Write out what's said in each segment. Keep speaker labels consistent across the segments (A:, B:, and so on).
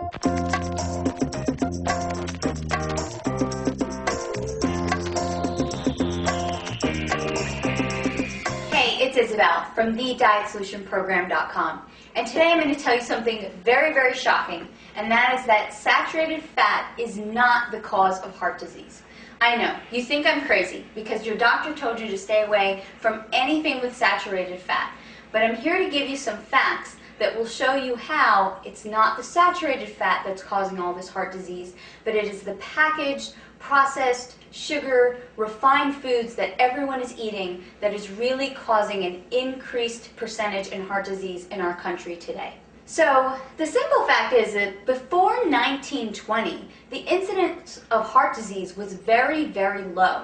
A: Hey, it's Isabel from thedietsolutionprogram.com, and today I'm going to tell you something very, very shocking, and that is that saturated fat is not the cause of heart disease. I know, you think I'm crazy because your doctor told you to stay away from anything with saturated fat, but I'm here to give you some facts that will show you how it's not the saturated fat that's causing all this heart disease, but it is the packaged, processed, sugar, refined foods that everyone is eating that is really causing an increased percentage in heart disease in our country today. So the simple fact is that before 1920, the incidence of heart disease was very, very low.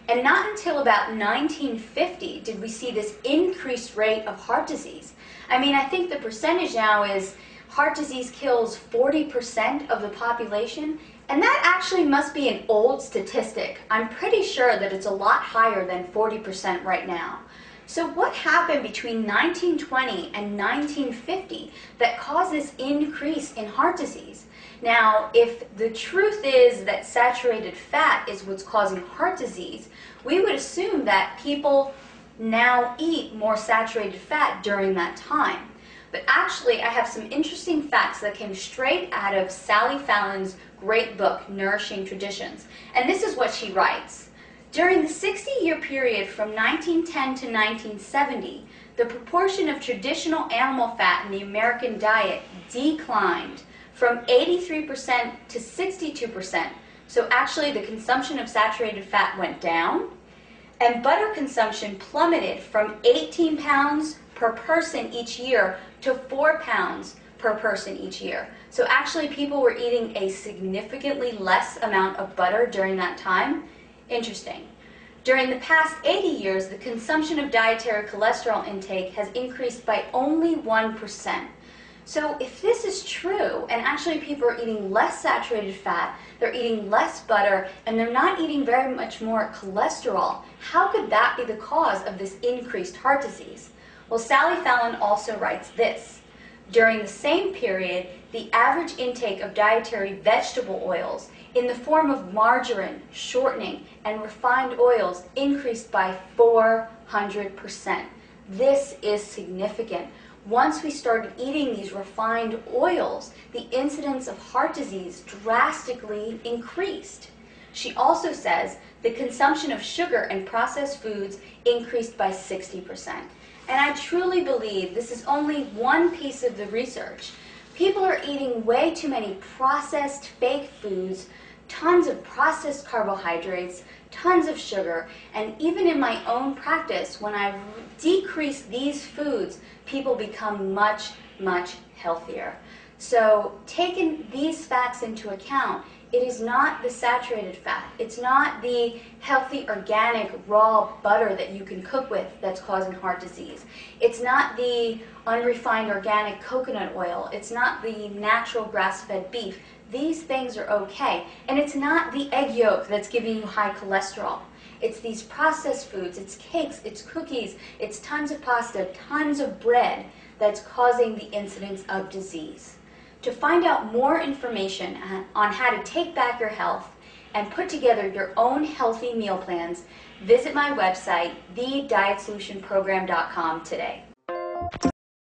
A: And not until about 1950 did we see this increased rate of heart disease. I mean, I think the percentage now is heart disease kills 40% of the population, and that actually must be an old statistic. I'm pretty sure that it's a lot higher than 40% right now. So what happened between 1920 and 1950 that caused this increase in heart disease? Now, if the truth is that saturated fat is what's causing heart disease, we would assume that people now eat more saturated fat during that time. But actually, I have some interesting facts that came straight out of Sally Fallon's great book, Nourishing Traditions. And this is what she writes. During the 60-year period from 1910 to 1970, the proportion of traditional animal fat in the American diet declined from 83% to 62%. So actually, the consumption of saturated fat went down, and butter consumption plummeted from 18 pounds per person each year to 4 pounds per person each year. So actually, people were eating a significantly less amount of butter during that time. Interesting. During the past 80 years, the consumption of dietary cholesterol intake has increased by only 1%. So if this is true, and actually people are eating less saturated fat, they're eating less butter, and they're not eating very much more cholesterol, how could that be the cause of this increased heart disease? Well, Sally Fallon also writes this. During the same period, the average intake of dietary vegetable oils in the form of margarine, shortening, and refined oils increased by 400%. This is significant. Once we started eating these refined oils, the incidence of heart disease drastically increased. She also says the consumption of sugar and processed foods increased by 60%. And I truly believe this is only one piece of the research. People are eating way too many processed fake foods, tons of processed carbohydrates, tons of sugar, and even in my own practice, when I decrease these foods, people become much, much healthier. So taking these facts into account, it is not the saturated fat. It's not the healthy, organic, raw butter that you can cook with that's causing heart disease. It's not the unrefined organic coconut oil. It's not the natural grass-fed beef. These things are okay. And it's not the egg yolk that's giving you high cholesterol. It's these processed foods, it's cakes, it's cookies, it's tons of pasta, tons of bread that's causing the incidence of disease. To find out more information on how to take back your health and put together your own healthy meal plans, visit my website, thedietsolutionprogram.com today.